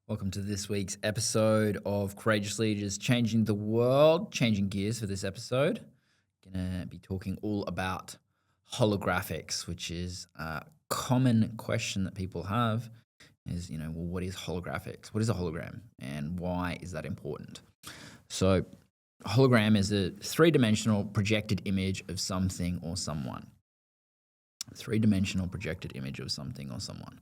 Welcome to this week's episode of Courageous Leaders Changing the World. Changing gears for this episode. Gonna be talking all about holographics, which is a common question that people have is, well, what is holographics? What is a hologram and why is that important? So a hologram is a three-dimensional projected image of something or someone. Three-dimensional projected image of something or someone.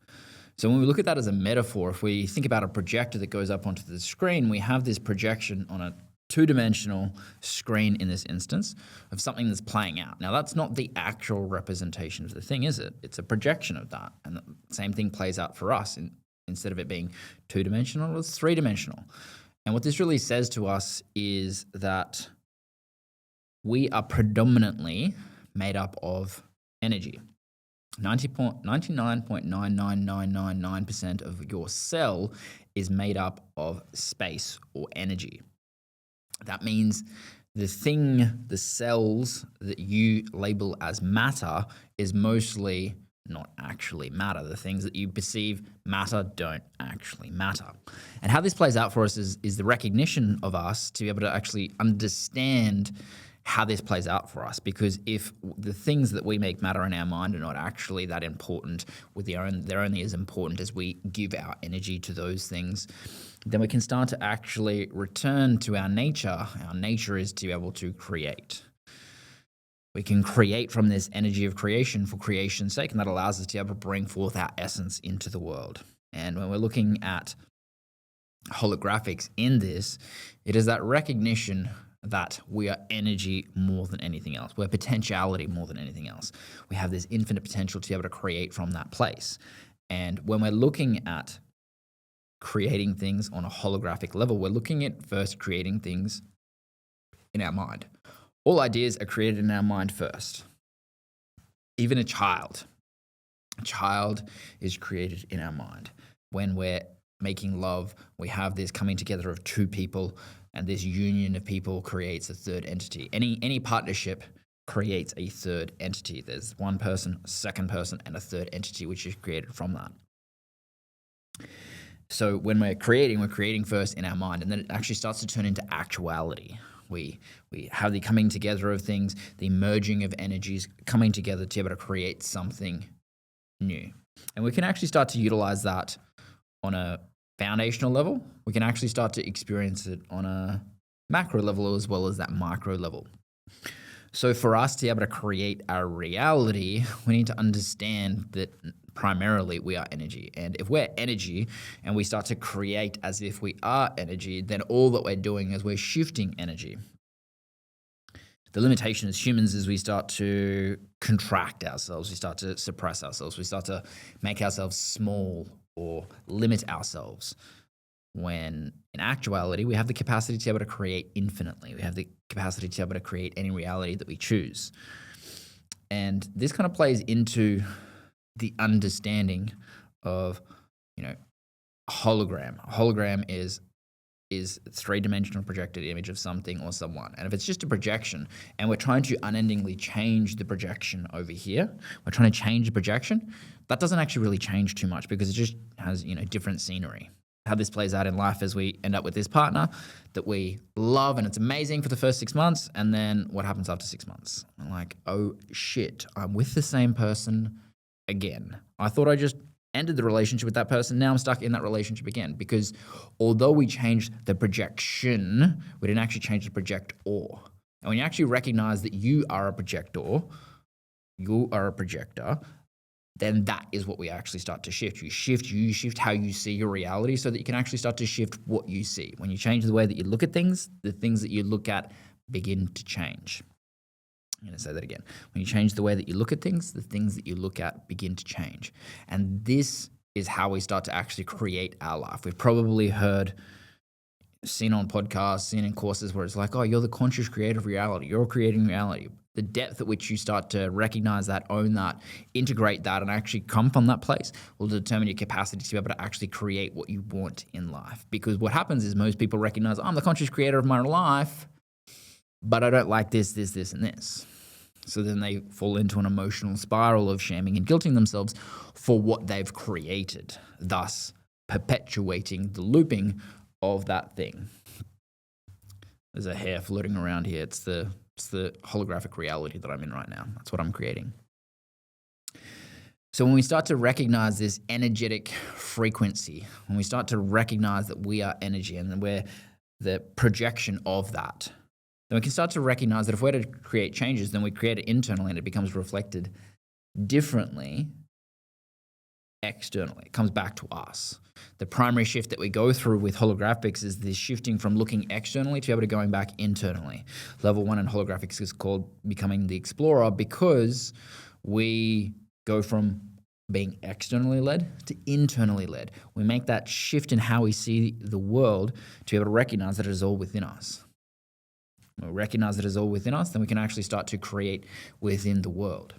So when we look at that as a metaphor, if we think about a projector that goes up onto the screen, we have this projection on a two-dimensional screen in this instance of something that's playing out. Now, that's not the actual representation of the thing, is it? It's a projection of that. And the same thing plays out for us. Instead of it being two-dimensional, it's three-dimensional. And what this really says to us is that we are predominantly made up of energy. 99.99999% of your cell is made up of space or energy. That means the cells that you label as matter is mostly not actually matter. The things that you perceive matter don't actually matter. And how this plays out for us is the recognition of us to be able to actually understand how this plays out for us, because if the things that we make matter in our mind are not actually that important, they're only as important as we give our energy to those things, then we can start to actually return to our nature. Our nature is to be able to create. We can create from this energy of creation for creation's sake, and that allows us to be able to bring forth our essence into the world. And when we're looking at holographics in this, it is that recognition that we are energy more than anything else. We're potentiality more than anything else. We have this infinite potential to be able to create from that place. And when we're looking at creating things on a holographic level, we're looking at first creating things in our mind. All ideas are created in our mind first. Even a child is created in our mind. When we're making love, we have this coming together of two people, and this union of people creates a third entity. Any partnership creates a third entity. There's one person, a second person, and a third entity which is created from that. So when we're creating first in our mind, and then it actually starts to turn into actuality. We have the coming together of things, the merging of energies coming together to be able to create something new. And we can actually start to utilize that on a foundational level. We can actually start to experience it on a macro level as well as that micro level. So for us to be able to create our reality, we need to understand that primarily we are energy. And if we're energy and we start to create as if we are energy, then all that we're doing is we're shifting energy. The limitation as humans is we start to contract ourselves, we start to suppress ourselves, we start to make ourselves small or limit ourselves, when in actuality we have the capacity to be able to create infinitely. We have the capacity to be able to create any reality that we choose. And this kind of plays into the understanding of, hologram. A hologram is a three-dimensional projected image of something or someone. And if it's just a projection and we're trying to unendingly change the projection over here, we're trying to change the projection, that doesn't actually really change too much because it just has, different scenery. How this plays out in life is we end up with this partner that we love and it's amazing for the first 6 months, and then what happens after 6 months? I'm like, oh shit, I'm with the same person again. I thought I just ended the relationship with that person. Now I'm stuck in that relationship again, because although we changed the projection, we didn't actually change the projector. And when you actually recognize that you are a projector, then that is what we actually start to shift. You shift how you see your reality so that you can actually start to shift what you see. When you change the way that you look at things, the things that you look at begin to change. I'm going to say that again. When you change the way that you look at things, the things that you look at begin to change. And this is how we start to actually create our life. We've probably seen on podcasts, seen in courses where it's like, oh, you're the conscious creator of reality. You're creating reality. The depth at which you start to recognize that, own that, integrate that, and actually come from that place will determine your capacity to be able to actually create what you want in life. Because what happens is most people recognize, I'm the conscious creator of my life, but I don't like this, and this. So then they fall into an emotional spiral of shaming and guilting themselves for what they've created, thus perpetuating the looping of that thing. There's a hair floating around here. It's the holographic reality that I'm in right now. That's what I'm creating. So when we start to recognize this energetic frequency, when we start to recognize that we are energy and we're the projection of that, then we can start to recognize that if we're to create changes, then we create it internally and it becomes reflected differently externally. It comes back to us. The primary shift that we go through with holographics is this shifting from looking externally to be able to going back internally. Level 1 in holographics is called becoming the explorer, because we go from being externally led to internally led. We make that shift in how we see the world to be able to recognize that it is all within us. When we recognize that it is all within us, then we can actually start to create within the world.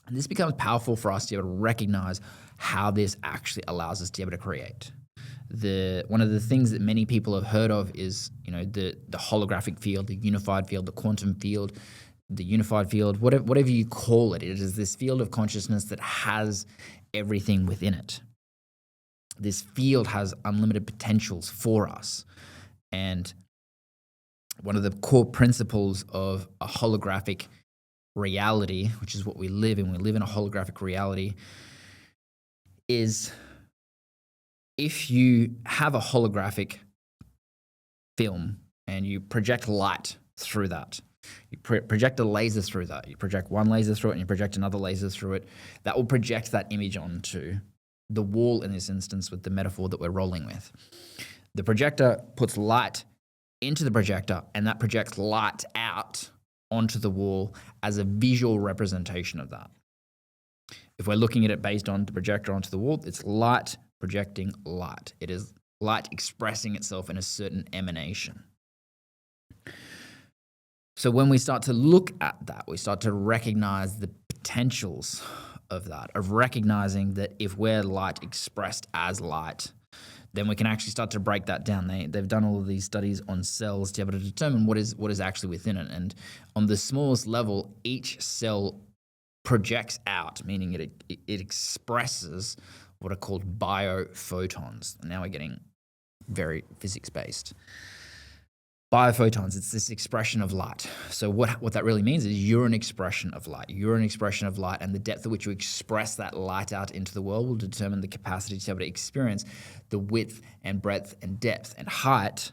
And this becomes powerful for us to be able to recognize how this actually allows us to be able to create. One of the things that many people have heard of is, the holographic field, the unified field, the quantum field, the unified field, whatever you call it. It is this field of consciousness that has everything within it. This field has unlimited potentials for us. And one of the core principles of a holographic reality, which is what we live in a holographic reality, is if you have a holographic film and you project light through that, you project a laser through that, you project one laser through it and you project another laser through it, that will project that image onto the wall in this instance with the metaphor that we're rolling with. The projector puts light into the projector and that projects light out onto the wall as a visual representation of that. If we're looking at it based on the projector onto the wall, it's light projecting light. It is light expressing itself in a certain emanation. So when we start to look at that, we start to recognize the potentials of that, of recognizing that if we're light expressed as light, then we can actually start to break that down. They've done all of these studies on cells to be able to determine what is actually within it. And on the smallest level, each cell projects out, meaning it expresses what are called biophotons. Now we're getting very physics-based. Biophotons, it's this expression of light. So what that really means is you're an expression of light. You're an expression of light, and the depth at which you express that light out into the world will determine the capacity to be able to experience the width and breadth and depth and height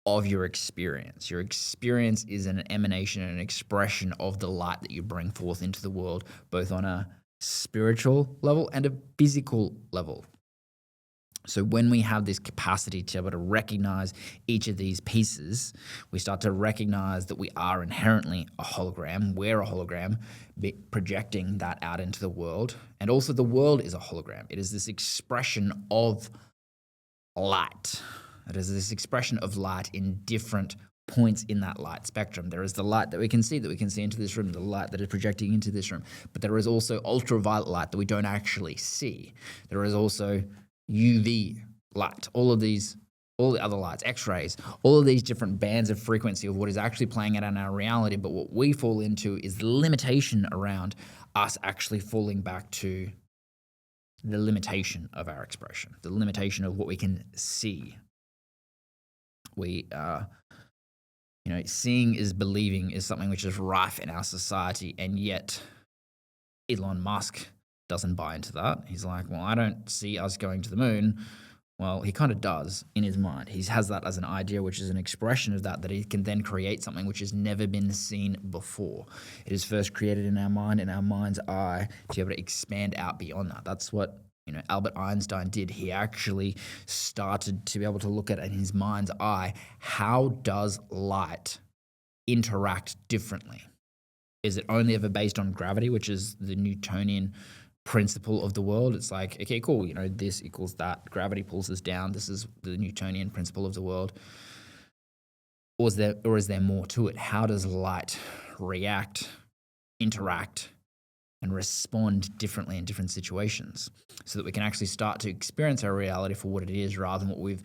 of your experience. Your experience is an emanation and an expression of the light that you bring forth into the world, both on a spiritual level and a physical level. So when we have this capacity to be able to recognize each of these pieces, we start to recognize that we are inherently a hologram. We're a hologram, projecting that out into the world. And also the world is a hologram. It is this expression of light. It is this expression of light in different points in that light spectrum. There is the light that we can see into this room, the light that is projecting into this room. But there is also ultraviolet light that we don't actually see. There is also UV light, all the other lights, X-rays, all of these different bands of frequency of what is actually playing out in our reality. But what we fall into is the limitation around us actually falling back to the limitation of our expression, the limitation of what we can see. Seeing is believing is something which is rife in our society, and yet Elon Musk doesn't buy into that. He's like, well, I don't see us going to the moon. Well, he kind of does in his mind. He has that as an idea, which is an expression of that he can then create something which has never been seen before. It is first created in our mind, in our mind's eye, to be able to expand out beyond that. That's what Albert Einstein did. He actually started to be able to look at in his mind's eye, how does light interact differently? Is it only ever based on gravity, which is the Newtonian principle of the world? It's like, okay, cool, this equals that. Gravity pulls us down. This is the Newtonian principle of the world. Or is there more to it? How does light react, interact, and respond differently in different situations, so that we can actually start to experience our reality for what it is rather than what we've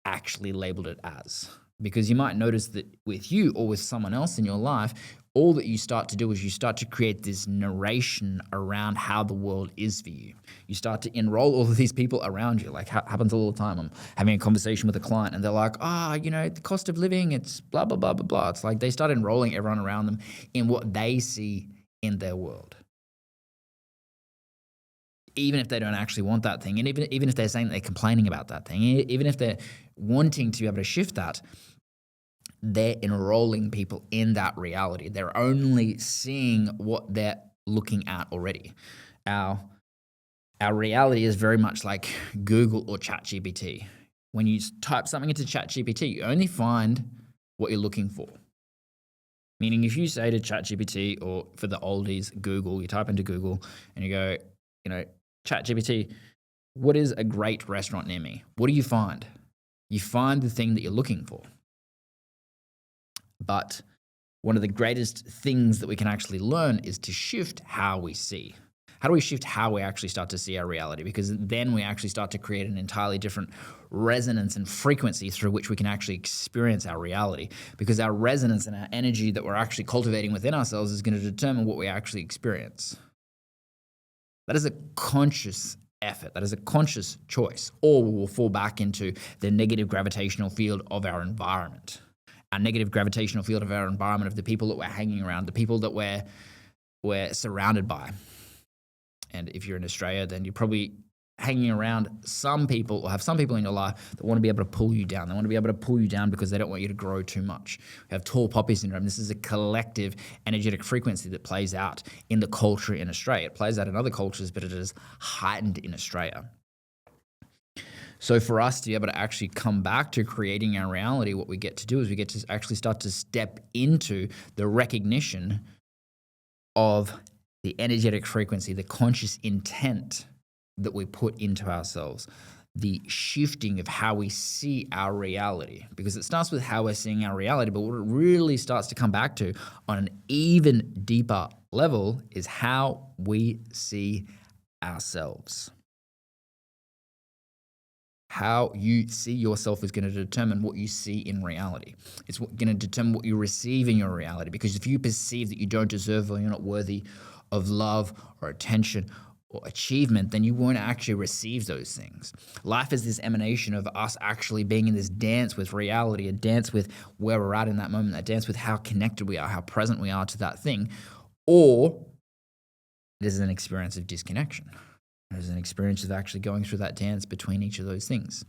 actually labeled it as? Because you might notice that with you or with someone else in your life, all that you start to do is you start to create this narration around how the world is for you. You start to enroll all of these people around you. Like happens all the time. I'm having a conversation with a client and they're like, the cost of living, it's blah, blah, blah, blah, blah. It's like they start enrolling everyone around them in what they see in their world. Even if they don't actually want that thing, and even if they're saying they're complaining about that thing, even if they're wanting to be able to shift that, they're enrolling people in that reality. They're only seeing what they're looking at already. Our reality is very much like Google or ChatGPT. When you type something into ChatGPT, you only find what you're looking for. Meaning if you say to ChatGPT, or for the oldies, Google, you type into Google and you go, ChatGPT, what is a great restaurant near me? What do you find? You find the thing that you're looking for. But one of the greatest things that we can actually learn is to shift how we see. How do we shift how we actually start to see our reality? Because then we actually start to create an entirely different resonance and frequency through which we can actually experience our reality. Because our resonance and our energy that we're actually cultivating within ourselves is going to determine what we actually experience. That is a conscious effort. That is a conscious choice. Or we will fall back into the negative gravitational field of our environment. Our negative gravitational field of our environment, of the people that we're hanging around, the people that we're surrounded by. And if you're in Australia, then you're probably hanging around some people, or have some people in your life that want to be able to pull you down. They want to be able to pull you down because they don't want you to grow too much. We have tall poppy syndrome. This is a collective energetic frequency that plays out in the culture in Australia. It plays out in other cultures, but it is heightened in Australia. So for us to be able to actually come back to creating our reality, what we get to do is we get to actually start to step into the recognition of the energetic frequency, the conscious intent that we put into ourselves, the shifting of how we see our reality. Because it starts with how we're seeing our reality, but what it really starts to come back to on an even deeper level is how we see ourselves. How you see yourself is going to determine what you see in reality. It's going to determine what you receive in your reality. Because if you perceive that you don't deserve or you're not worthy of love or attention or achievement, then you won't actually receive those things. Life is this emanation of us actually being in this dance with reality, a dance with where we're at in that moment, a dance with how connected we are, how present we are to that thing, or it is an experience of disconnection. There's an experience of actually going through that dance between each of those things.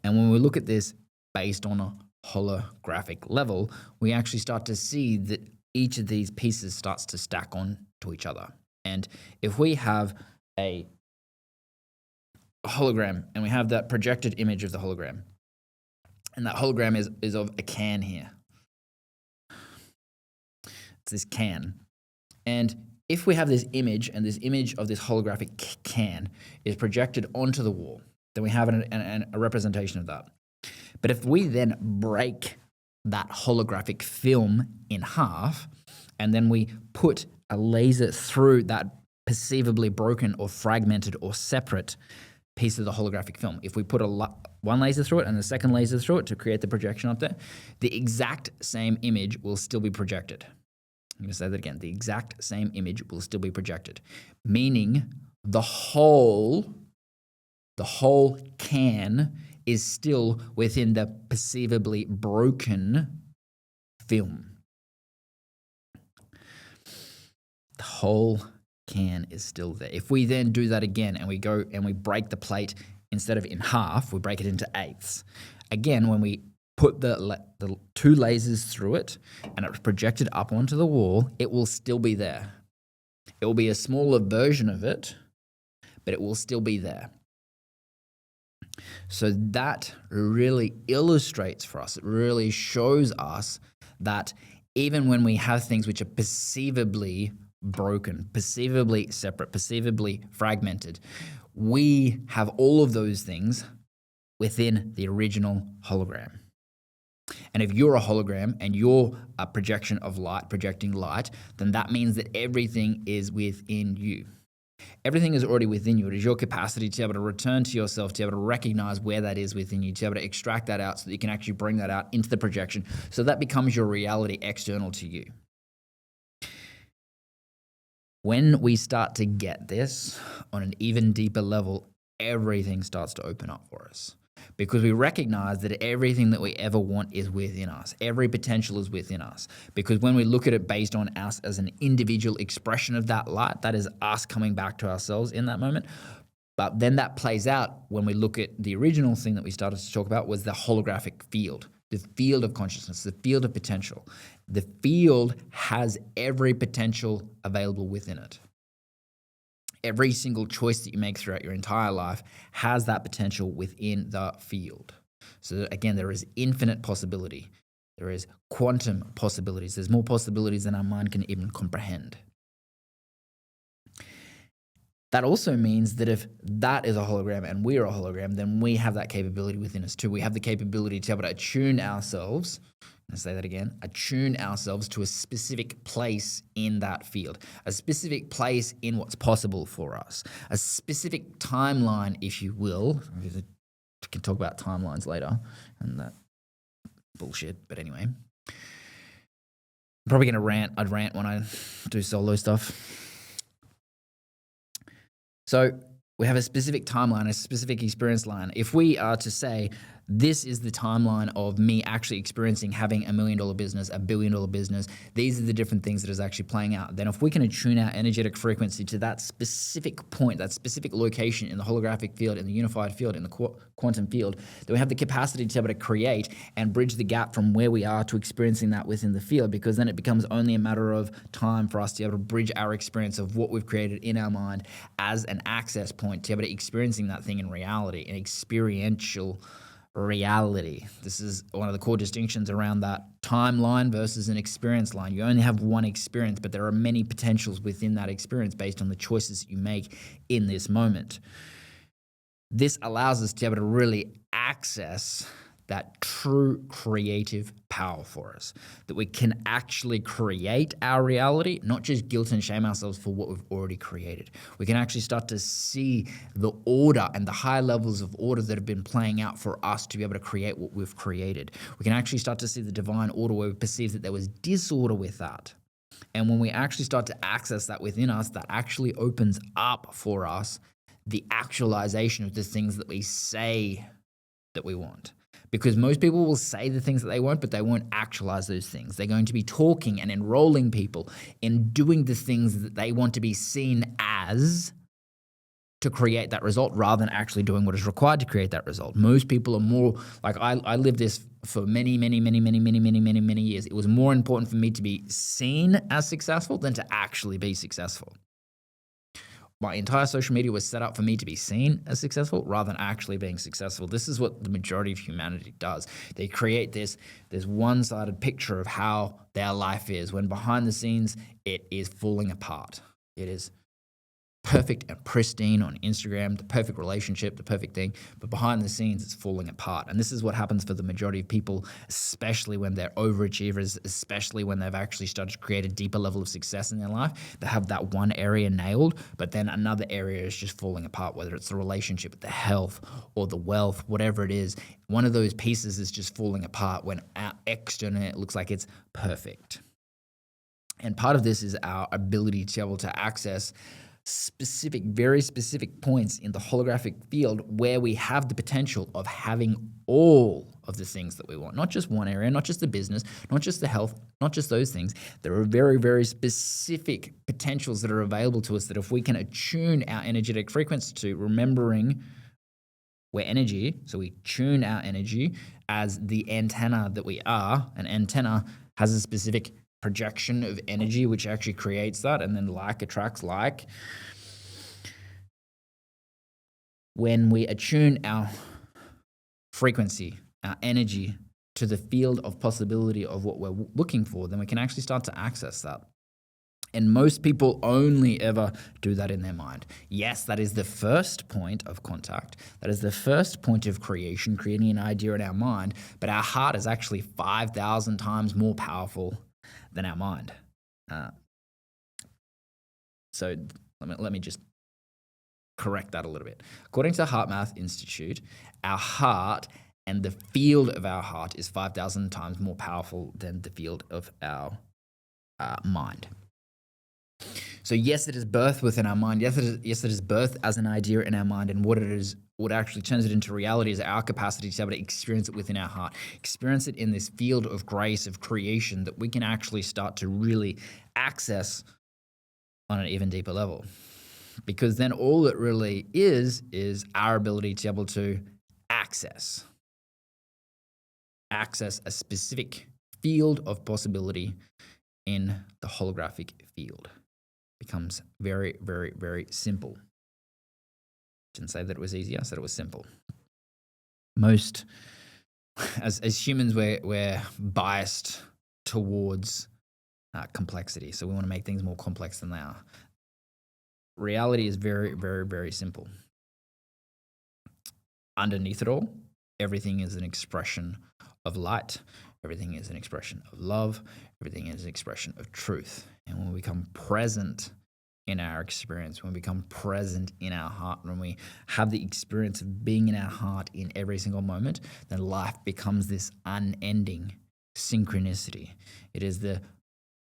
And when we look at this based on a holographic level, we actually start to see that each of these pieces starts to stack on to each other. And if we have a hologram and we have that projected image of the hologram, and that hologram is of a can here. It's this can. And if we have this image, and this image of this holographic can is projected onto the wall, then we have a representation of that. But if we then break that holographic film in half, and then we put a laser through that perceivably broken or fragmented or separate piece of the holographic film, if we put one laser through it and a second laser through it to create the projection up there, the exact same image will still be projected. I'm going to say that again. The exact same image will still be projected, meaning the whole can is still within the perceivably broken film. The whole can is still there. If we then do that again and we go and we break the plate, instead of in half, we break it into eighths. Again, when we put the two lasers through it and it's projected up onto the wall, it will still be there. It will be a smaller version of it, but it will still be there. So that really illustrates for us, it really shows us that even when we have things which are perceivably broken, perceivably separate, perceivably fragmented, we have all of those things within the original hologram. And if you're a hologram and you're a projection of light, projecting light, then that means that everything is within you. Everything is already within you. It is your capacity to be able to return to yourself, to be able to recognize where that is within you, to be able to extract that out so that you can actually bring that out into the projection. So that becomes your reality external to you. When we start to get this on an even deeper level, everything starts to open up for us. Because we recognize that everything that we ever want is within us. Every potential is within us. Because when we look at it based on us as an individual expression of that light, that is us coming back to ourselves in that moment. But then that plays out when we look at the original thing that we started to talk about was the holographic field, the field of consciousness, the field of potential. The field has every potential available within it. Every single choice that you make throughout your entire life has that potential within the field. So again, there is infinite possibility. There is quantum possibilities. There's more possibilities than our mind can even comprehend. That also means that if that is a hologram and we are a hologram, then we have that capability within us too. We have the capability to be able to attune ourselves, I'll say that again, attune ourselves to a specific place in that field, a specific place in what's possible for us, a specific timeline, if you will. We can talk about timelines later and that bullshit, but anyway. I'm probably going to rant. I'd rant when I do solo stuff. So we have a specific timeline, a specific experience line. If we are to say, this is the timeline of me actually experiencing having $1 million business, $1 billion business, these are the different things that is actually playing out. Then if we can attune our energetic frequency to that specific point, that specific location in the holographic field, in the unified field, in the quantum field, then we have the capacity to be able to create and bridge the gap from where we are to experiencing that within the field, because then it becomes only a matter of time for us to be able to bridge our experience of what we've created in our mind as an access point to be able to experiencing that thing in reality, an experiential reality. This is one of the core distinctions around that timeline versus an experience line. You only have one experience, but there are many potentials within that experience based on the choices that you make in this moment. This allows us to be able to really access that true creative power for us, that we can actually create our reality, not just guilt and shame ourselves for what we've already created. We can actually start to see the order and the high levels of order that have been playing out for us to be able to create what we've created. We can actually start to see the divine order where we perceive that there was disorder with that. And when we actually start to access that within us, that actually opens up for us the actualization of the things that we say that we want. Because most people will say the things that they want, but they won't actualize those things. They're going to be talking and enrolling people in doing the things that they want to be seen as to create that result rather than actually doing what is required to create that result. Most people are more, like I lived this for many years. It was more important for me to be seen as successful than to actually be successful. My entire social media was set up for me to be seen as successful rather than actually being successful. This is what the majority of humanity does. They create this one-sided picture of how their life is, when behind the scenes, it is falling apart. It is perfect and pristine on Instagram, the perfect relationship, the perfect thing, but behind the scenes, it's falling apart. And this is what happens for the majority of people, especially when they're overachievers, especially when they've actually started to create a deeper level of success in their life. They have that one area nailed, but then another area is just falling apart, whether it's the relationship, the health, or the wealth, whatever it is. One of those pieces is just falling apart when externally it looks like it's perfect. And part of this is our ability to be able to access very specific points in the holographic field where we have the potential of having all of the things that we want, not just one area, not just the business, not just the health, not just those things. There are very, very specific potentials that are available to us that if we can attune our energetic frequency to, remembering we're energy, so we tune our energy as the antenna that we are. An antenna has a specific projection of energy which actually creates that, and then like attracts like. When we attune our frequency, our energy to the field of possibility of what we're looking for, then we can actually start to access that. And most people only ever do that in their mind. Yes, that is the first point of contact. That is the first point of creation, creating an idea in our mind. But our heart is actually 5,000 times more powerful than our mind. So let me just correct that a little bit. According to Heart Math Institute, our heart and the field of our heart is 5,000 times more powerful than the field of our mind. So yes, it is birth within our mind. Yes, it is birth as an idea in our mind, and what it is, what actually turns it into reality is our capacity to be able to experience it within our heart, experience it in this field of grace, of creation that we can actually start to really access on an even deeper level. Because then all it really is our ability to be able to access a specific field of possibility in the holographic field. Becomes very, very, very simple. Didn't say that it was easy, I said it was simple. Most, as humans, we're biased towards complexity. So we want to make things more complex than they are. Reality is very, very, very simple. Underneath it all, everything is an expression of light. Everything is an expression of love. Everything is an expression of truth. And when we become present in our experience, when we become present in our heart, when we have the experience of being in our heart in every single moment, then life becomes this unending synchronicity. It is the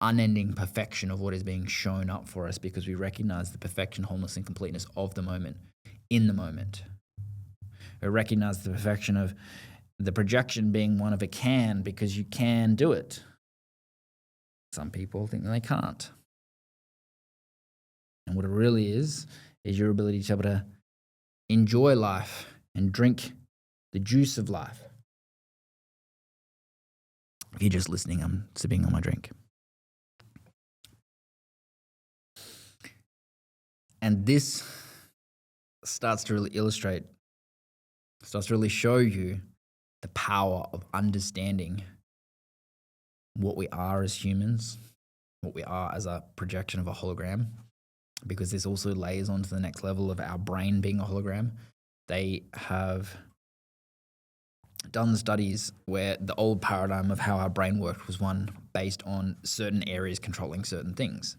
unending perfection of what is being shown up for us because we recognize the perfection, wholeness, and completeness of the moment, in the moment. We recognize the perfection of the projection being one of a can because you can do it. Some people think that they can't. And what it really is your ability to be able to enjoy life and drink the juice of life. If you're just listening, I'm sipping on my drink. And this starts to really illustrate, starts to really show you the power of understanding what we are as humans, what we are as a projection of a hologram, because this also layers onto the next level of our brain being a hologram. They have done studies where the old paradigm of how our brain worked was one based on certain areas controlling certain things.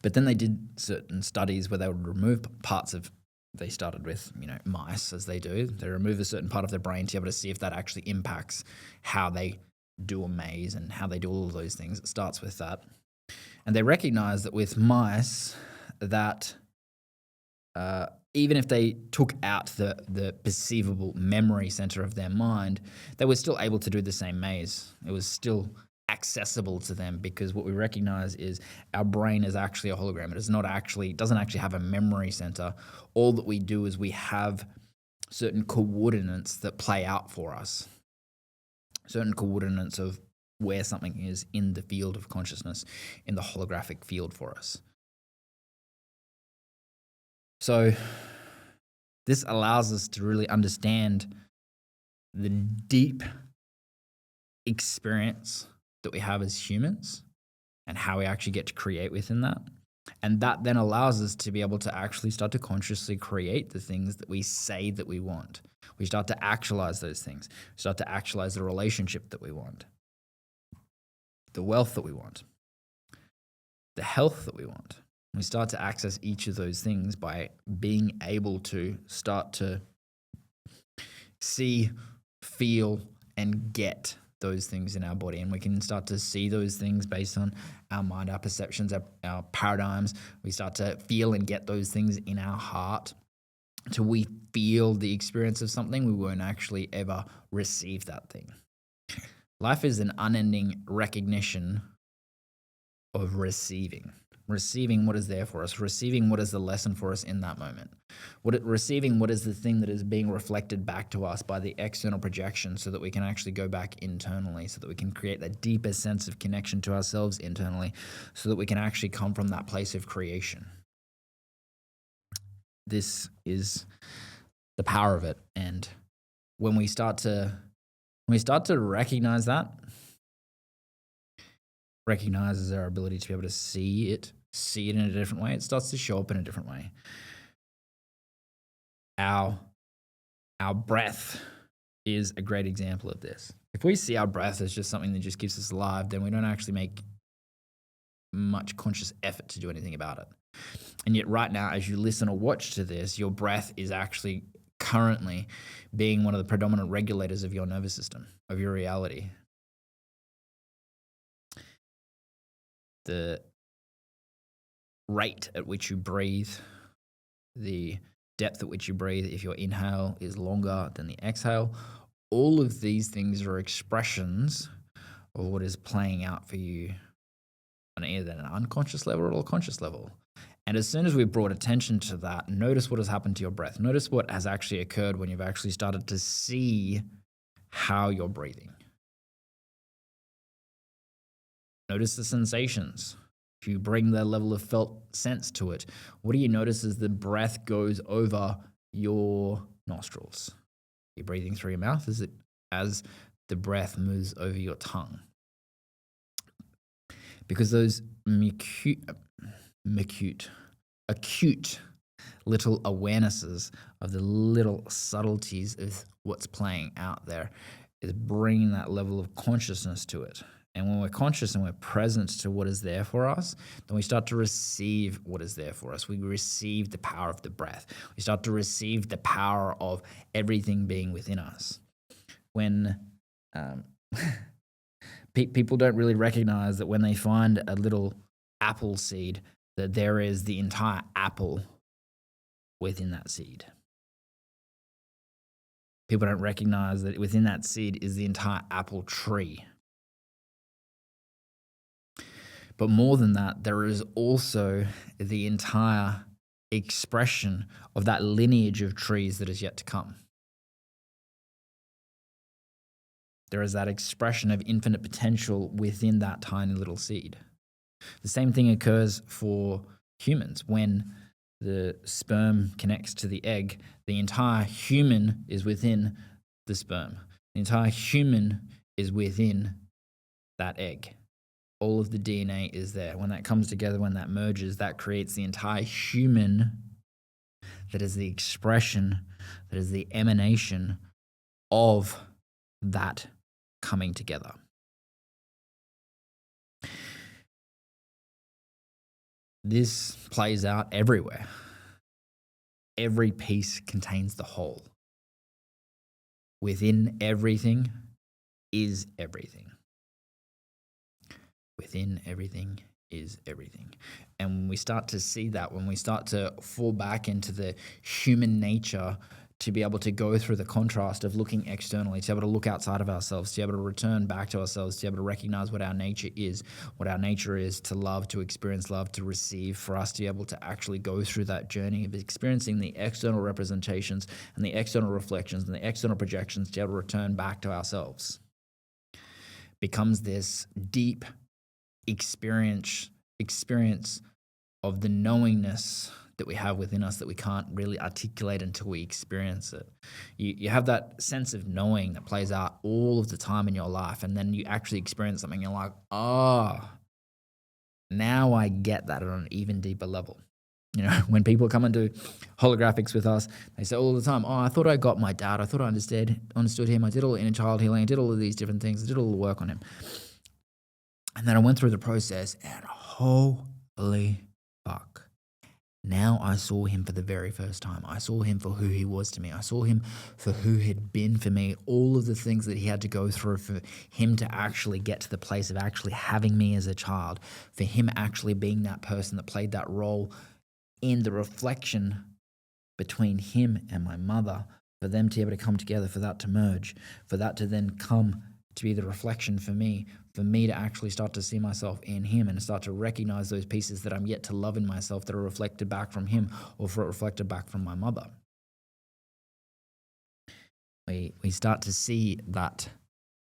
But then they did certain studies where they would remove parts of, they started with, mice, as they do. They remove a certain part of their brain to be able to see if that actually impacts how they do a maze and how they do all of those things. It starts with that. And they recognize that with mice, that even if they took out the perceivable memory center of their mind, they were still able to do the same maze. It was still accessible to them because what we recognize is our brain is actually a hologram. It doesn't actually have a memory center. All that we do is we have certain coordinates that play out for us, certain coordinates of where something is in the field of consciousness, in the holographic field for us. So this allows us to really understand the deep experience that we have as humans and how we actually get to create within that. And that then allows us to be able to actually start to consciously create the things that we say that we want. We start to actualize those things. We start to actualize the relationship that we want, the wealth that we want, the health that we want. We start to access each of those things by being able to start to see, feel, and get those things in our body. And we can start to see those things based on our mind, our perceptions, our paradigms. We start to feel and get those things in our heart till we feel the experience of something. We won't actually ever receive that thing. Life is an unending recognition of receiving what is there for us, receiving what is the lesson for us in that moment, receiving what is the thing that is being reflected back to us by the external projection so that we can actually go back internally, so that we can create that deeper sense of connection to ourselves internally, so that we can actually come from that place of creation. This is the power of it. And when we start to recognize that, recognizes our ability to be able to see it in a different way, it starts to show up in a different way. Our breath is a great example of this. If we see our breath as just something that just keeps us alive, then we don't actually make much conscious effort to do anything about it. And yet right now, as you listen or watch to this, your breath is actually currently being one of the predominant regulators of your nervous system, of your reality. The rate at which you breathe, the depth at which you breathe, if your inhale is longer than the exhale, all of these things are expressions of what is playing out for you on either an unconscious level or a conscious level. And as soon as we've brought attention to that, notice what has happened to your breath. Notice what has actually occurred when you've actually started to see how you're breathing. Notice the sensations. If you bring the level of felt sense to it, what do you notice as the breath goes over your nostrils? You're breathing through your mouth as the breath moves over your tongue. Because those acute little awarenesses of the little subtleties of what's playing out there is bringing that level of consciousness to it. And when we're conscious and we're present to what is there for us, then we start to receive what is there for us. We receive the power of the breath. We start to receive the power of everything being within us. When people don't really recognize that when they find a little apple seed, that there is the entire apple within that seed. People don't recognize that within that seed is the entire apple tree. But more than that, there is also the entire expression of that lineage of trees that is yet to come. There is that expression of infinite potential within that tiny little seed. The same thing occurs for humans. When the sperm connects to the egg, the entire human is within the sperm. The entire human is within that egg. All of the DNA is there. When that comes together, when that merges, that creates the entire human that is the expression, that is the emanation of that coming together. This plays out everywhere. Every piece contains the whole. Within everything is everything. Within everything is everything. And when we start to see that, when we start to fall back into the human nature to be able to go through the contrast of looking externally, to be able to look outside of ourselves, to be able to return back to ourselves, to be able to recognize what our nature is to love, to experience love, to receive, for us to be able to actually go through that journey of experiencing the external representations and the external reflections and the external projections, to be able to return back to ourselves. Becomes this deep experience of the knowingness that we have within us that we can't really articulate until we experience it. You have that sense of knowing that plays out all of the time in your life, and then you actually experience something, and you're like, now I get that on an even deeper level. You know, when people come and do holographics with us, they say all the time, I thought I got my dad. I thought I understood him. I did all inner child healing. I did all of these different things. I did all the work on him. And then I went through the process, and holy fuck. Now I saw him for the very first time. I saw him for who he was to me. I saw him for who he'd been for me. All of the things that he had to go through for him to actually get to the place of actually having me as a child, for him actually being that person that played that role in the reflection between him and my mother, for them to be able to come together, for that to merge, for that to then come to be the reflection for me to actually start to see myself in him and start to recognize those pieces that I'm yet to love in myself that are reflected back from him or reflected back from my mother. We start to see that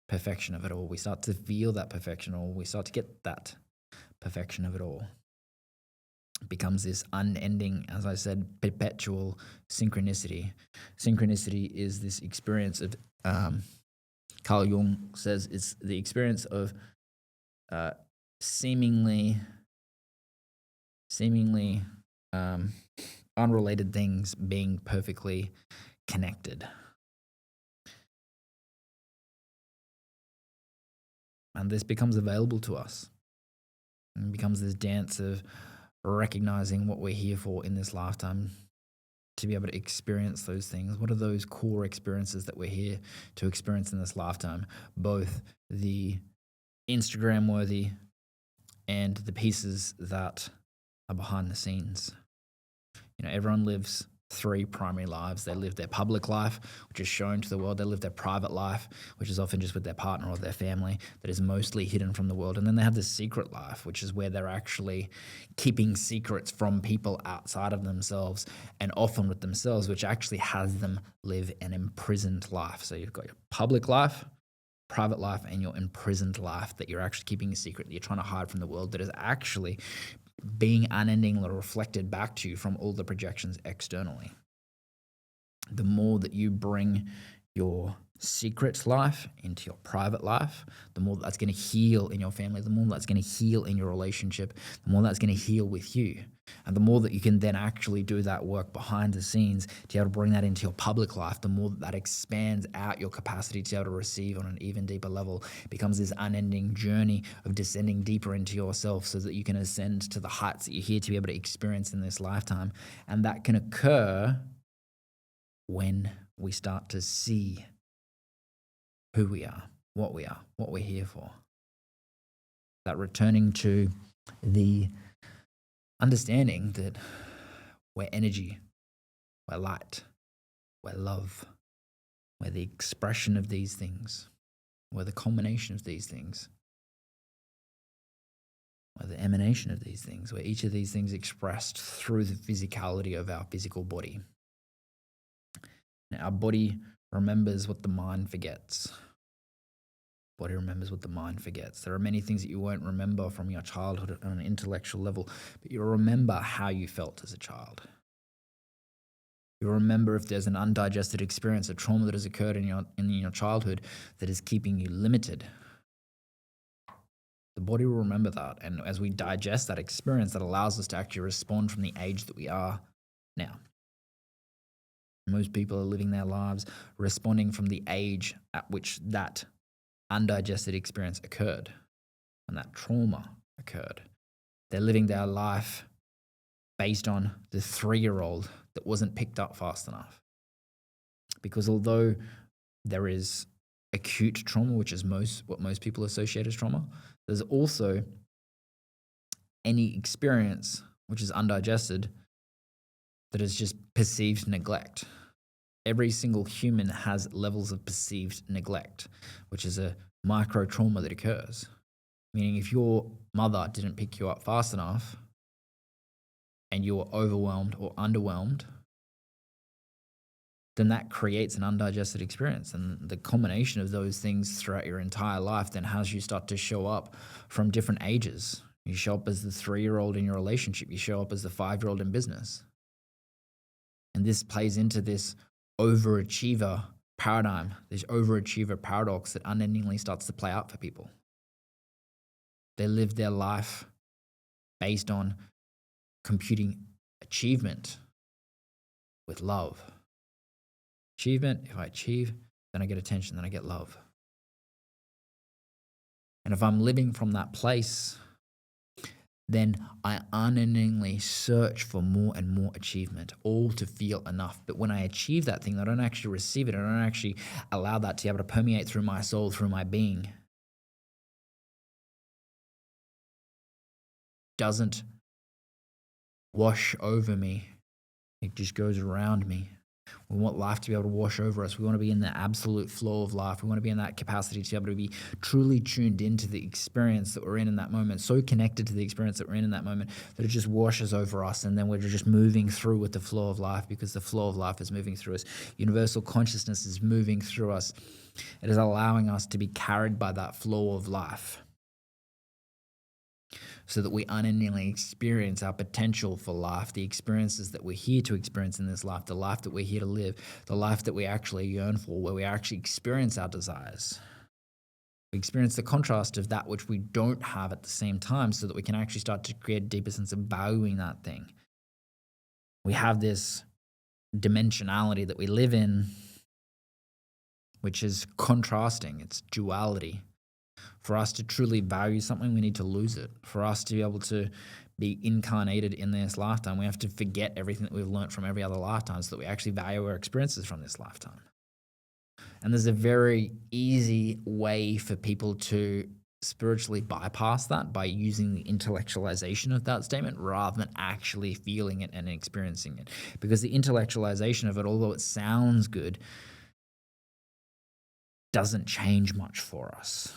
perfection of it all. We start to feel that perfection, or we start to get that perfection of it all. It becomes this unending, as I said, perpetual synchronicity. Synchronicity is this experience of Carl Jung says it's the experience of seemingly unrelated things being perfectly connected. And this becomes available to us. It becomes this dance of recognizing what we're here for in this lifetime, to be able to experience those things. What are those core experiences that we're here to experience in this lifetime? Both the Instagram worthy and the pieces that are behind the scenes. Everyone lives 3 primary lives. They live their public life, which is shown to the world. They live their private life, which is often just with their partner or their family, that is mostly hidden from the world. And then they have the secret life, which is where they're actually keeping secrets from people outside of themselves, and often with themselves, which actually has them live an imprisoned life. So you've got your public life, private life, and your imprisoned life that you're actually keeping a secret, that you're trying to hide from the world, that is actually being unendingly reflected back to you from all the projections externally. The more that you bring your secret life into your private life, the more that's going to heal in your family, the more that's going to heal in your relationship, the more that's going to heal with you. And the more that you can then actually do that work behind the scenes to be able to bring that into your public life, the more that expands out your capacity to be able to receive on an even deeper level. It becomes this unending journey of descending deeper into yourself so that you can ascend to the heights that you're here to be able to experience in this lifetime. And that can occur when we start to see who we are, what we're here for. That returning to the understanding that we're energy, we're light, we're love, we're the expression of these things, we're the culmination of these things, we're the emanation of these things, we're each of these things expressed through the physicality of our physical body. Now, our body remembers what the mind forgets. Body remembers what the mind forgets. There are many things that you won't remember from your childhood on an intellectual level, but you'll remember how you felt as a child. You'll remember if there's an undigested experience, a trauma that has occurred in your childhood that is keeping you limited. The body will remember that, and as we digest that experience, that allows us to actually respond from the age that we are now. Most people are living their lives responding from the age at which that undigested experience occurred and that trauma occurred. They're living their life based on the 3-year-old that wasn't picked up fast enough. Because although there is acute trauma, which is what most people associate as trauma, there's also any experience which is undigested that is just perceived neglect. Every single human has levels of perceived neglect, which is a micro trauma that occurs. Meaning if your mother didn't pick you up fast enough and you were overwhelmed or underwhelmed, then that creates an undigested experience. And the combination of those things throughout your entire life then has you start to show up from different ages. You show up as the 3-year-old in your relationship. You show up as the 5-year-old in business. And this plays into this overachiever paradigm, this overachiever paradox that unendingly starts to play out for people. They live their life based on computing achievement with love. Achievement, if I achieve, then I get attention, then I get love. And if I'm living from that place, then I unendingly search for more and more achievement, all to feel enough. But when I achieve that thing, I don't actually receive it. I don't actually allow that to be able to permeate through my soul, through my being. Doesn't wash over me. It just goes around me. We want life to be able to wash over us. We want to be in the absolute flow of life. We want to be in that capacity to be able to be truly tuned into the experience that we're in that moment, so connected to the experience that we're in that moment that it just washes over us, and then we're just moving through with the flow of life because the flow of life is moving through us. Universal consciousness is moving through us. It is allowing us to be carried by that flow of life, so that we unendingly experience our potential for life, the experiences that we're here to experience in this life, the life that we're here to live, the life that we actually yearn for, where we actually experience our desires. We experience the contrast of that which we don't have at the same time, so that we can actually start to create a deeper sense of valuing that thing. We have this dimensionality that we live in, which is contrasting, it's duality. For us to truly value something, we need to lose it. For us to be able to be incarnated in this lifetime. We have to forget everything that we've learned from every other lifetime so that we actually value our experiences from this lifetime. And there's a very easy way for people to spiritually bypass that by using the intellectualization of that statement rather than actually feeling it and experiencing it. Because the intellectualization of it, although it sounds good, doesn't change much for us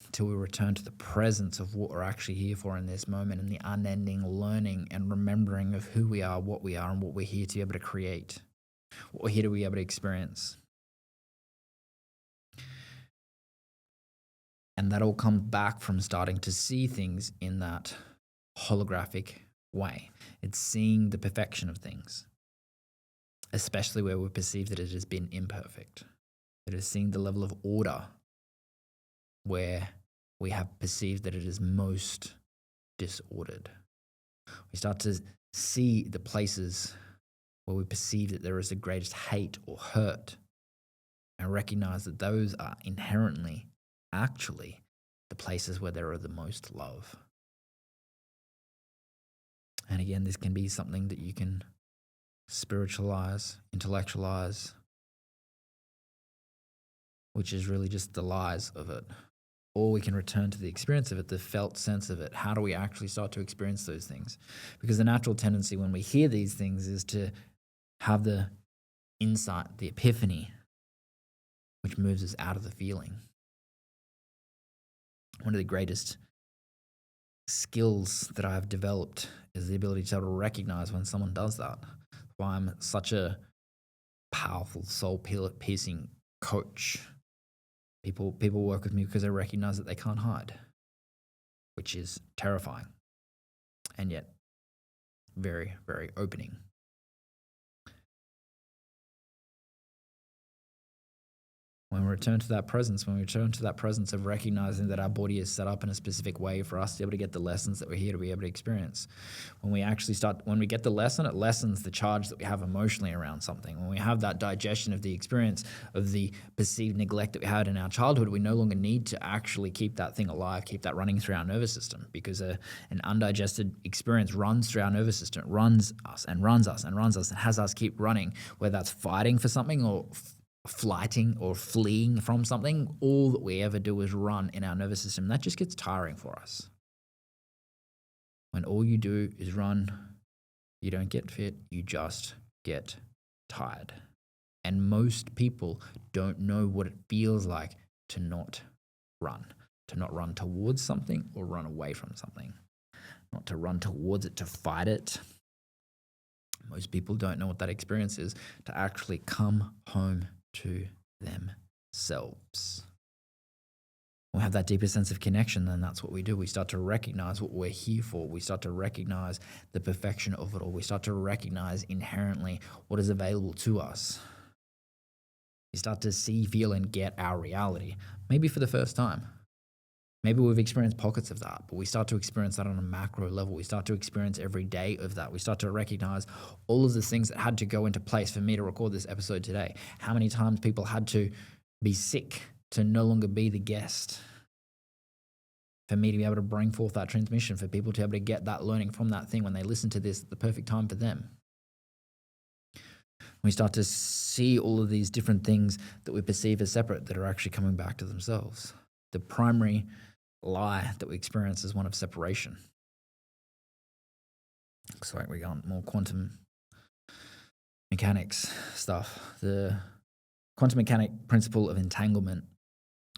until we return to the presence of what we're actually here for in this moment and the unending learning and remembering of who we are, and what we're here to be able to create, what we're here to be able to experience. And that all comes back from starting to see things in that holographic way. It's seeing the perfection of things, especially where we perceive that it has been imperfect. It is seeing the level of order where we have perceived that it is most disordered. We start to see the places where we perceive that there is the greatest hate or hurt and recognize that those are inherently actually the places where there are the most love. And again, this can be something that you can spiritualize, intellectualize, which is really just the lies of it. Or we can return to the experience of it, the felt sense of it. How do we actually start to experience those things? Because the natural tendency when we hear these things is to have the insight, the epiphany, which moves us out of the feeling. One of the greatest skills that I've developed is the ability to be able to recognize when someone does that. That's why I'm such a powerful, soul-piercing coach. People work with me because they recognize that they can't hide, which is terrifying and yet very, very opening. When we return to that presence, of recognizing that our body is set up in a specific way for us to be able to get the lessons that we're here to be able to experience. When we get the lesson, it lessens the charge that we have emotionally around something. When we have that digestion of the experience of the perceived neglect that we had in our childhood, we no longer need to actually keep that thing alive, keep that running through our nervous system, because an undigested experience runs through our nervous system. It runs us and runs us and runs us and has us keep running, whether that's fighting for something or flighting or fleeing from something. All that we ever do is run in our nervous system. That just gets tiring for us. When all you do is run, you don't get fit, you just get tired. And most people don't know what it feels like to not run towards something or run away from something, not to run towards it, to fight it. Most people don't know what that experience is, to actually come home to themselves. When we have that deeper sense of connection, then that's what we do. We start to recognize what we're here for. We start to recognize the perfection of it all. We start to recognize inherently what is available to us. We start to see, feel, and get our reality, maybe for the first time. Maybe we've experienced pockets of that, but we start to experience that on a macro level. We start to experience every day of that. We start to recognize all of the things that had to go into place for me to record this episode today. How many times people had to be sick to no longer be the guest, for me to be able to bring forth that transmission, for people to be able to get that learning from that thing when they listen to this at the perfect time for them. We start to see all of these different things that we perceive as separate that are actually coming back to themselves. The primary lie that we experience is one of separation. Looks like we got more quantum mechanics stuff. The quantum mechanic principle of entanglement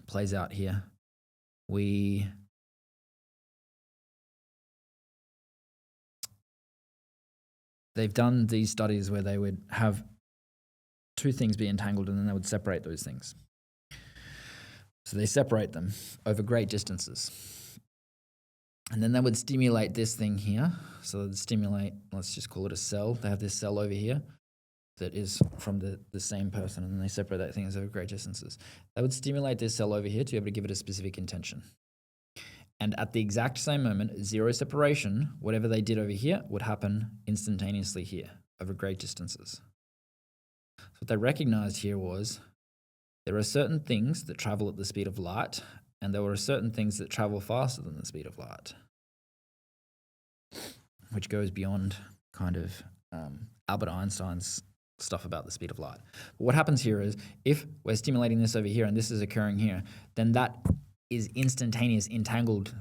plays out here. They've done these studies where they would have two things be entangled and then they would separate those things. So they separate them over great distances. And then they would stimulate this thing here. So they'd stimulate, let's just call it a cell. They have this cell over here that is from the same person, and then they separate that thing over great distances. They would stimulate this cell over here to be able to give it a specific intention. And at the exact same moment, zero separation, whatever they did over here would happen instantaneously here over great distances. So what they recognized here was there are certain things that travel at the speed of light, and there are certain things that travel faster than the speed of light. which goes beyond kind of Albert Einstein's stuff about the speed of light. But what happens here is if we're stimulating this over here and this is occurring here, then that is instantaneous entangled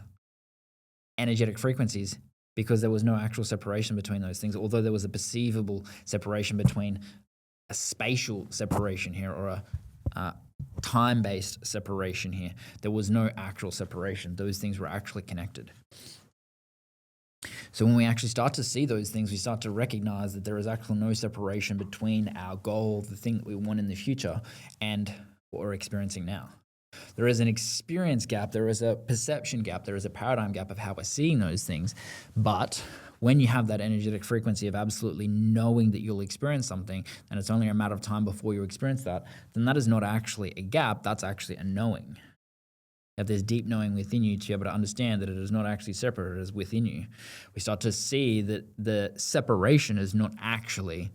energetic frequencies because there was no actual separation between those things, although there was a perceivable separation between a spatial separation here or a time-based separation here. There was no actual separation. Those things were actually connected. So when we actually start to see those things, we start to recognize that there is actually no separation between our goal, the thing that we want in the future, and what we're experiencing now. There is an experience gap, there is a perception gap, there is a paradigm gap of how we're seeing those things. But when you have that energetic frequency of absolutely knowing that you'll experience something, and it's only a matter of time before you experience that, then that is not actually a gap, that's actually a knowing. If there's deep knowing within you to be able to understand that it is not actually separate, it is within you. We start to see that the separation is not actually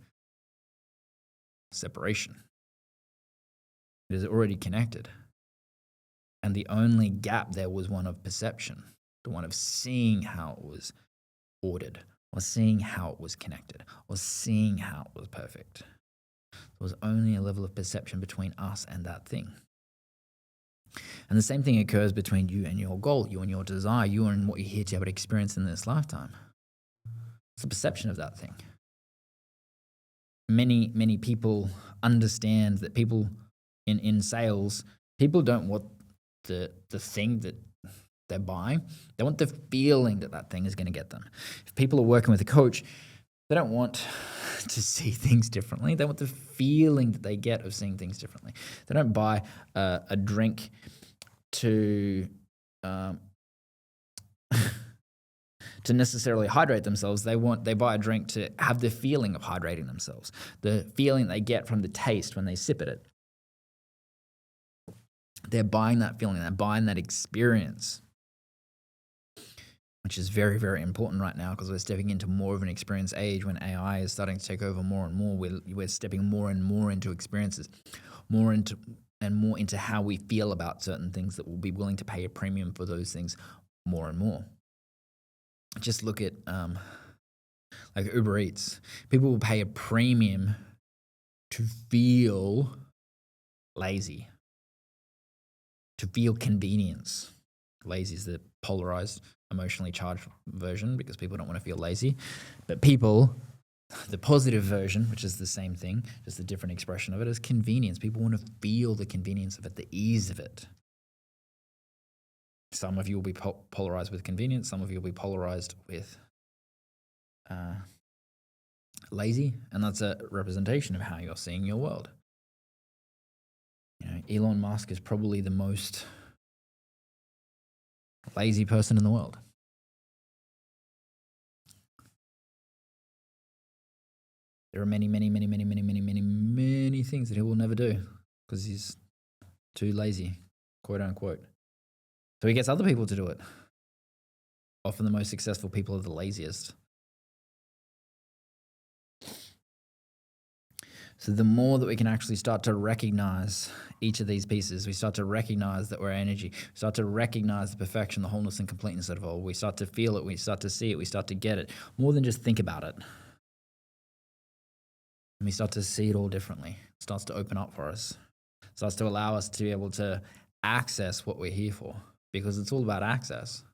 separation. It is already connected. And the only gap there was one of perception, the one of seeing how it was ordered, or seeing how it was connected, or seeing how it was perfect. There was only a level of perception between us and that thing. And the same thing occurs between you and your goal, you and your desire, you and what you're here to be able to experience in this lifetime. It's the perception of that thing. Many people understand that people in sales, people don't want the thing that they're buying. They want the feeling that that thing is going to get them. If people are working with a coach, they don't want to see things differently. They want the feeling that they get of seeing things differently. They don't buy a drink to to necessarily hydrate themselves. They buy a drink to have the feeling of hydrating themselves, the feeling they get from the taste when they sip at it. They're buying that feeling. They're buying that experience, which is very, very important right now because we're stepping into more of an experience age when AI is starting to take over more and more. We're stepping more and more into experiences, more into how we feel about certain things that we'll be willing to pay a premium for those things more and more. Just look at like Uber Eats. People will pay a premium to feel lazy, to feel convenience. Lazy is the polarized, emotionally charged version because people don't want to feel lazy. But people, the positive version, which is the same thing, just a different expression of it, is convenience. People want to feel the convenience of it, the ease of it. Some of you will be polarized with convenience. Some of you will be polarized with lazy. And that's a representation of how you're seeing your world. You know, Elon Musk is probably the most lazy person in the world. There are many things that he will never do because he's too lazy, quote unquote. So he gets other people to do it. Often the most successful people are the laziest. So the more that we can actually start to recognize each of these pieces, we start to recognize that we're energy, we start to recognize the perfection, the wholeness and completeness of it all. We start to feel it, we start to see it, we start to get it, more than just think about it. And we start to see it all differently. It starts to open up for us. It starts to allow us to be able to access what we're here for, because it's all about access.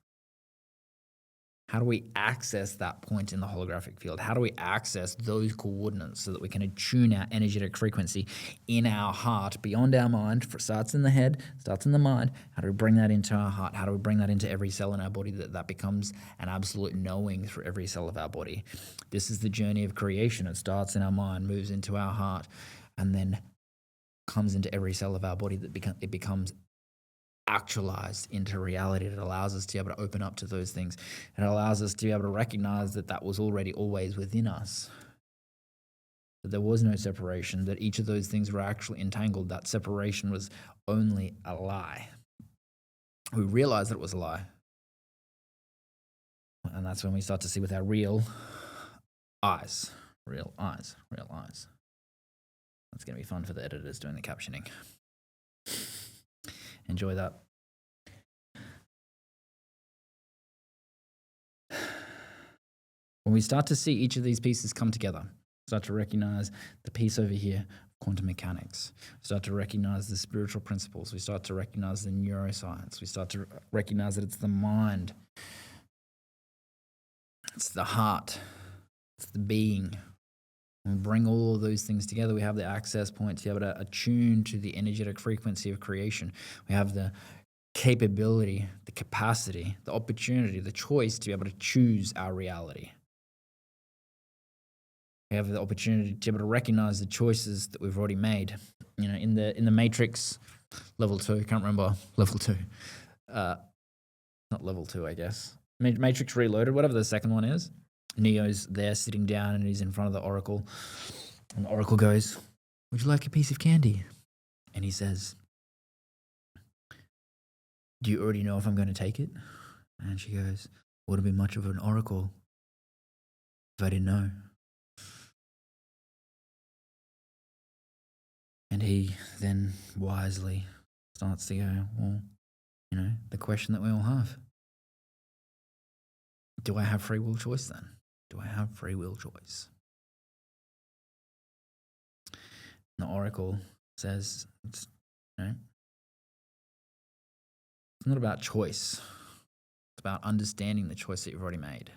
How do we access that point in the holographic field? How do we access those coordinates so that we can attune our energetic frequency in our heart, beyond our mind? Starts in the head, starts in the mind. How do we bring that into our heart? How do we bring that into every cell in our body that becomes an absolute knowing through every cell of our body? This is the journey of creation. It starts in our mind, moves into our heart, and then comes into every cell of our body that it becomes actualized into reality. It allows us to be able to open up to those things. It allows us to be able to recognize that that was already always within us, that there was no separation, that each of those things were actually entangled. That separation was only a lie. We realize that it was a lie. And that's when we start to see with our real eyes. Real eyes. That's going to be fun for the editors doing the captioning. Enjoy that. When we start to see each of these pieces come together, start to recognize the piece over here, quantum mechanics, start to recognize the spiritual principles, we start to recognize the neuroscience, we start to recognize that it's the mind, it's the heart, it's the being. When we bring all of those things together, we have the access point to be able to attune to the energetic frequency of creation. We have the capability, the capacity, the opportunity, the choice to be able to choose our reality. We have the opportunity to be able to recognize the choices that we've already made. You know, in the Matrix, level 2, can't remember level 2. Not level 2, I guess. Matrix Reloaded, whatever the second one is. Neo's there sitting down and he's in front of the Oracle. And the Oracle goes, "Would you like a piece of candy?" And he says, "Do you already know if I'm going to take it?" And she goes, "Wouldn't be much of an oracle if I didn't know." And he then wisely starts to go, "Well, you know, the question that we all have. Do I have free will choice then? Do I have free will choice?" And the Oracle says, it's not about choice. It's about understanding the choice that you've already made.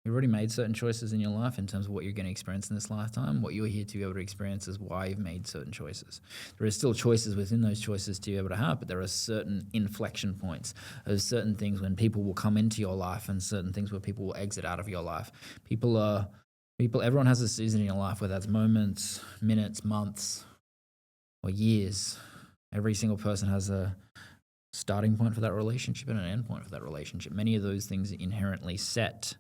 You've already made certain choices in your life in terms of what you're going to experience in this lifetime. What you're here to be able to experience is why you've made certain choices. There are still choices within those choices to be able to have, but there are certain inflection points. There's certain things when people will come into your life and certain things where people will exit out of your life. Everyone has a season in your life, whether that's moments, minutes, months, or years. Every single person has a starting point for that relationship and an end point for that relationship. Many of those things are inherently set.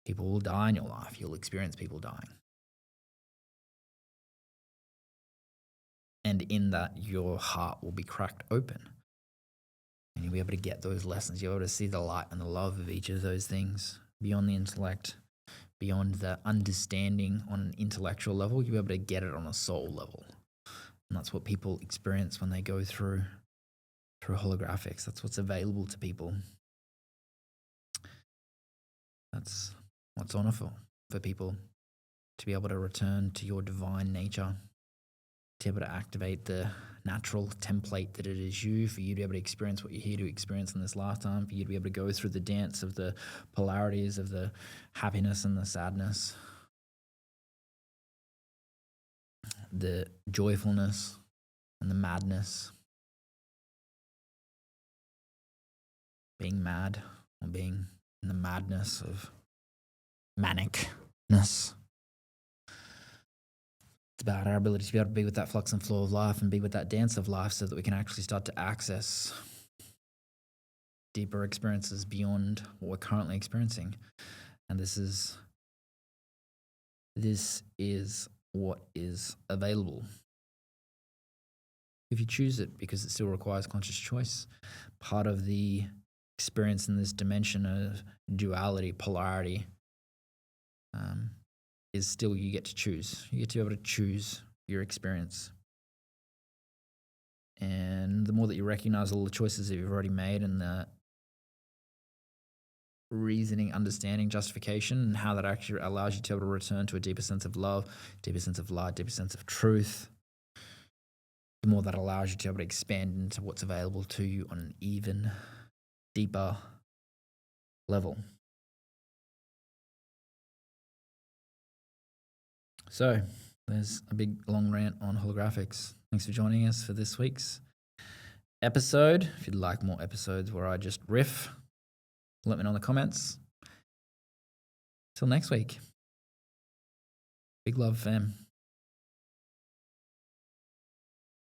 People will die in your life. You'll experience people dying. And in that, your heart will be cracked open. And you'll be able to get those lessons. You'll be able to see the light and the love of each of those things beyond the intellect, beyond the understanding on an intellectual level. You'll be able to get it on a soul level. And that's what people experience when they go through holographics. That's what's available to people. That's what's on offer for people, to be able to return to your divine nature, to be able to activate the natural template that it is you, for you to be able to experience what you're here to experience in this lifetime, for you to be able to go through the dance of the polarities of the happiness and the sadness, the joyfulness and the madness, being mad or being in the madness of manicness. It's about our ability to be able to be with that flux and flow of life and be with that dance of life so that we can actually start to access deeper experiences beyond what we're currently experiencing. And this is what is available if you choose it, because it still requires conscious choice. Part of the experience in this dimension of duality, polarity, is still you get to choose. You get to be able to choose your experience. And the more that you recognize all the choices that you've already made and the reasoning, understanding, justification, and how that actually allows you to be able to return to a deeper sense of love, deeper sense of light, deeper sense of truth, the more that allows you to be able to expand into what's available to you on an even deeper level. So there's a big long rant on holographics. Thanks for joining us for this week's episode. If you'd like more episodes where I just riff, let me know in the comments. Till next week. Big love, fam.